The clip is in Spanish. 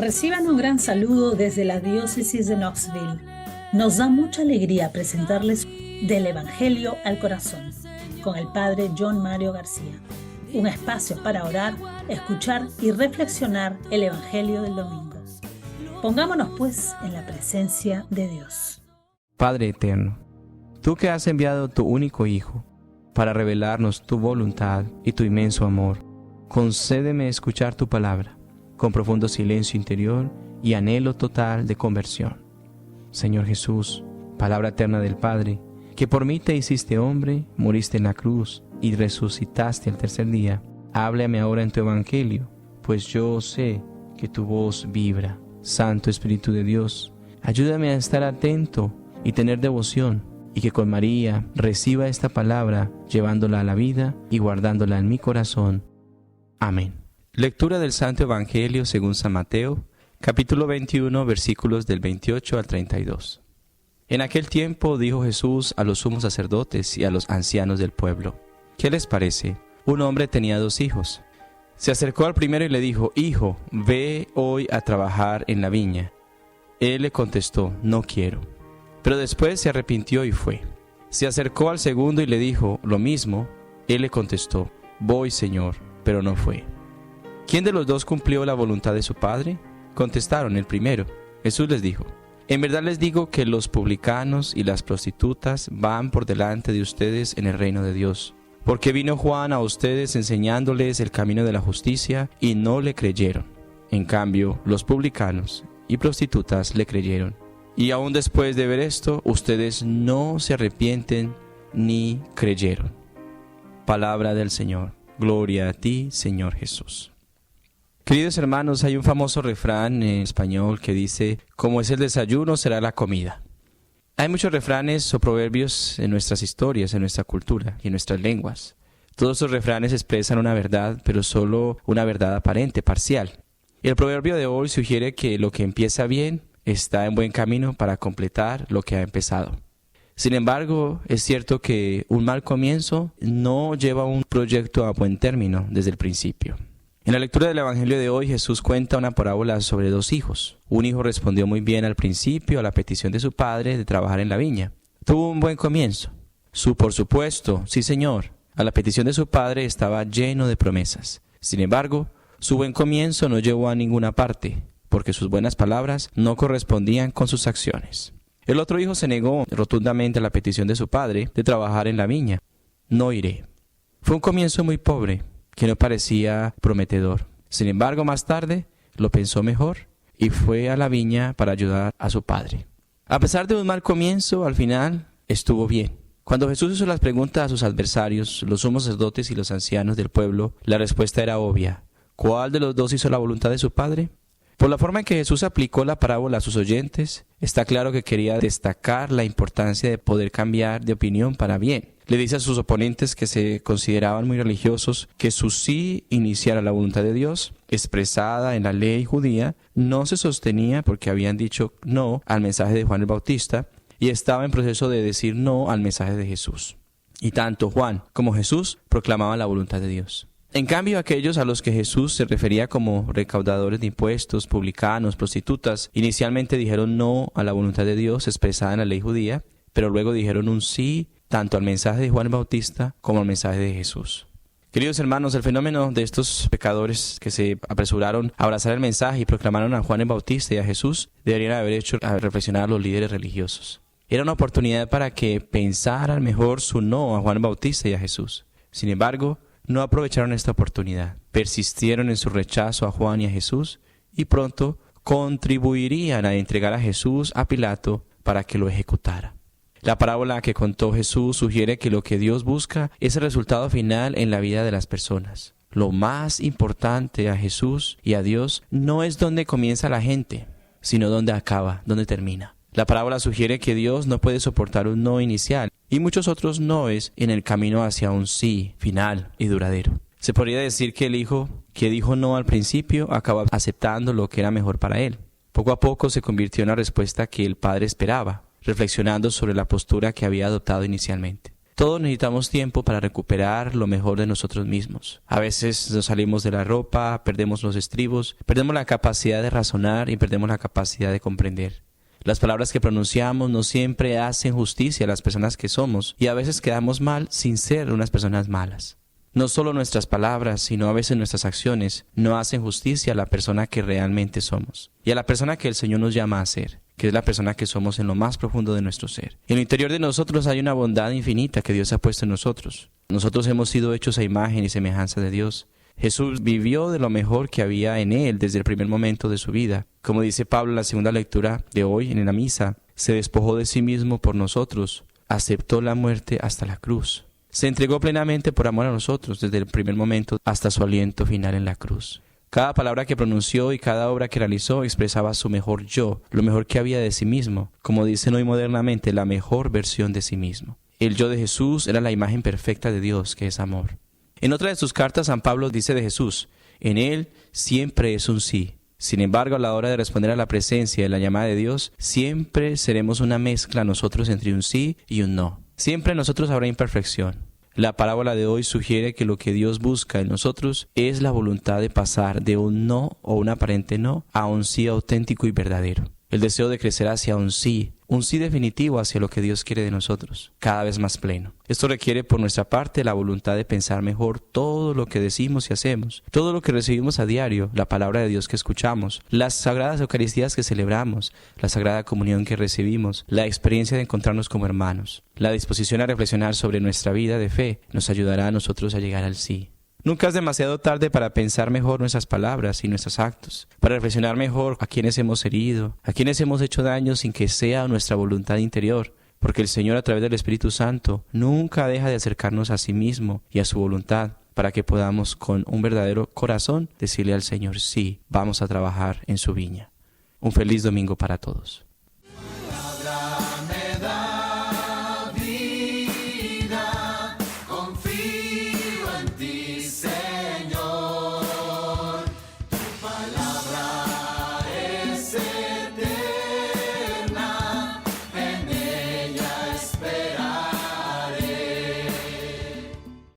Reciban un gran saludo desde la diócesis de Knoxville. Nos da mucha alegría presentarles Del Evangelio al Corazón con el Padre John Mario García. Un espacio para orar, escuchar y reflexionar el Evangelio del domingo. Pongámonos pues en la presencia de Dios. Padre eterno, tú que has enviado tu único Hijo para revelarnos tu voluntad y tu inmenso amor, concédeme escuchar tu palabra con profundo silencio interior y anhelo total de conversión. Señor Jesús, palabra eterna del Padre, que por mí te hiciste hombre, moriste en la cruz y resucitaste al tercer día, háblame ahora en tu Evangelio, pues yo sé que tu voz vibra. Santo Espíritu de Dios, ayúdame a estar atento y tener devoción, y que con María reciba esta palabra, llevándola a la vida y guardándola en mi corazón. Amén. Lectura del Santo Evangelio según San Mateo, capítulo 21, versículos del 28 al 32. En aquel tiempo dijo Jesús a los sumos sacerdotes y a los ancianos del pueblo: ¿Qué les parece? Un hombre tenía 2 hijos. Se acercó al primero y le dijo: Hijo, ve hoy a trabajar en la viña. Él le contestó: No quiero. Pero después se arrepintió y fue. Se acercó al segundo y le dijo lo mismo. Él le contestó: Voy, Señor, pero no fue. ¿Quién de los 2 cumplió la voluntad de su padre? Contestaron: el primero. Jesús les dijo: En verdad les digo que los publicanos y las prostitutas van por delante de ustedes en el reino de Dios. Porque vino Juan a ustedes enseñándoles el camino de la justicia y no le creyeron. En cambio, los publicanos y prostitutas le creyeron. Y aún después de ver esto, ustedes no se arrepienten ni creyeron. Palabra del Señor. Gloria a ti, Señor Jesús. Queridos hermanos, hay un famoso refrán en español que dice: como es el desayuno, será la comida. Hay muchos refranes o proverbios en nuestras historias, en nuestra cultura y en nuestras lenguas. Todos esos refranes expresan una verdad, pero solo una verdad aparente, parcial. El proverbio de hoy sugiere que lo que empieza bien está en buen camino para completar lo que ha empezado. Sin embargo, es cierto que un mal comienzo no lleva un proyecto a buen término desde el principio. En la lectura del Evangelio de hoy, Jesús cuenta una parábola sobre 2 hijos. Un hijo respondió muy bien al principio a la petición de su padre de trabajar en la viña. Tuvo un buen comienzo. Por supuesto, sí señor, a la petición de su padre estaba lleno de promesas. Sin embargo, su buen comienzo no llevó a ninguna parte, porque sus buenas palabras no correspondían con sus acciones. El otro hijo se negó rotundamente a la petición de su padre de trabajar en la viña. No iré. Fue un comienzo muy pobre, que no parecía prometedor. Sin embargo, más tarde lo pensó mejor y fue a la viña para ayudar a su padre. A pesar de un mal comienzo, al final estuvo bien. Cuando Jesús hizo las preguntas a sus adversarios, los sumos sacerdotes y los ancianos del pueblo, la respuesta era obvia. ¿Cuál de los 2 hizo la voluntad de su padre? Por la forma en que Jesús aplicó la parábola a sus oyentes, está claro que quería destacar la importancia de poder cambiar de opinión para bien. Le dice a sus oponentes, que se consideraban muy religiosos, que su sí iniciar a la voluntad de Dios, expresada en la ley judía, no se sostenía porque habían dicho no al mensaje de Juan el Bautista y estaba en proceso de decir no al mensaje de Jesús. Y tanto Juan como Jesús proclamaban la voluntad de Dios. En cambio, aquellos a los que Jesús se refería como recaudadores de impuestos, publicanos, prostitutas, inicialmente dijeron no a la voluntad de Dios expresada en la ley judía, pero luego dijeron un sí tanto al mensaje de Juan el Bautista como al mensaje de Jesús. Queridos hermanos, el fenómeno de estos pecadores que se apresuraron a abrazar el mensaje y proclamaron a Juan el Bautista y a Jesús deberían haber hecho a reflexionar a los líderes religiosos. Era una oportunidad para que pensaran mejor su no a Juan el Bautista y a Jesús. Sin embargo, no aprovecharon esta oportunidad. Persistieron en su rechazo a Juan y a Jesús y pronto contribuirían a entregar a Jesús a Pilato para que lo ejecutara. La parábola que contó Jesús sugiere que lo que Dios busca es el resultado final en la vida de las personas. Lo más importante a Jesús y a Dios no es dónde comienza la gente, sino dónde acaba, dónde termina. La parábola sugiere que Dios no puede soportar un no inicial y muchos otros noes en el camino hacia un sí final y duradero. Se podría decir que el hijo que dijo no al principio acaba aceptando lo que era mejor para él. Poco a poco se convirtió en la respuesta que el padre esperaba, reflexionando sobre la postura que había adoptado inicialmente. Todos necesitamos tiempo para recuperar lo mejor de nosotros mismos. A veces nos salimos de la ropa, perdemos los estribos, perdemos la capacidad de razonar y perdemos la capacidad de comprender. Las palabras que pronunciamos no siempre hacen justicia a las personas que somos y a veces quedamos mal sin ser unas personas malas. No solo nuestras palabras, sino a veces nuestras acciones no hacen justicia a la persona que realmente somos y a la persona que el Señor nos llama a ser, que es la persona que somos en lo más profundo de nuestro ser. En el interior de nosotros hay una bondad infinita que Dios ha puesto en nosotros. Nosotros hemos sido hechos a imagen y semejanza de Dios. Jesús vivió de lo mejor que había en Él desde el primer momento de su vida. Como dice Pablo en la segunda lectura de hoy en la misa, se despojó de sí mismo por nosotros, aceptó la muerte hasta la cruz. Se entregó plenamente por amor a nosotros desde el primer momento hasta su aliento final en la cruz. Cada palabra que pronunció y cada obra que realizó expresaba su mejor yo, lo mejor que había de sí mismo, como dicen hoy modernamente, la mejor versión de sí mismo. El yo de Jesús era la imagen perfecta de Dios, que es amor. En otra de sus cartas, San Pablo dice de Jesús, en Él siempre es un sí. Sin embargo, a la hora de responder a la presencia y la llamada de Dios, siempre seremos una mezcla nosotros entre un sí y un no. Siempre en nosotros habrá imperfección. La parábola de hoy sugiere que lo que Dios busca en nosotros es la voluntad de pasar de un no o un aparente no a un sí auténtico y verdadero. El deseo de crecer hacia un sí definitivo hacia lo que Dios quiere de nosotros, cada vez más pleno. Esto requiere por nuestra parte la voluntad de pensar mejor todo lo que decimos y hacemos, todo lo que recibimos a diario, la palabra de Dios que escuchamos, las sagradas Eucaristías que celebramos, la Sagrada Comunión que recibimos, la experiencia de encontrarnos como hermanos. La disposición a reflexionar sobre nuestra vida de fe nos ayudará a nosotros a llegar al sí. Nunca es demasiado tarde para pensar mejor nuestras palabras y nuestros actos, para reflexionar mejor a quienes hemos herido, a quienes hemos hecho daño sin que sea nuestra voluntad interior, porque el Señor a través del Espíritu Santo nunca deja de acercarnos a sí mismo y a su voluntad, para que podamos con un verdadero corazón decirle al Señor, sí, vamos a trabajar en su viña. Un feliz domingo para todos.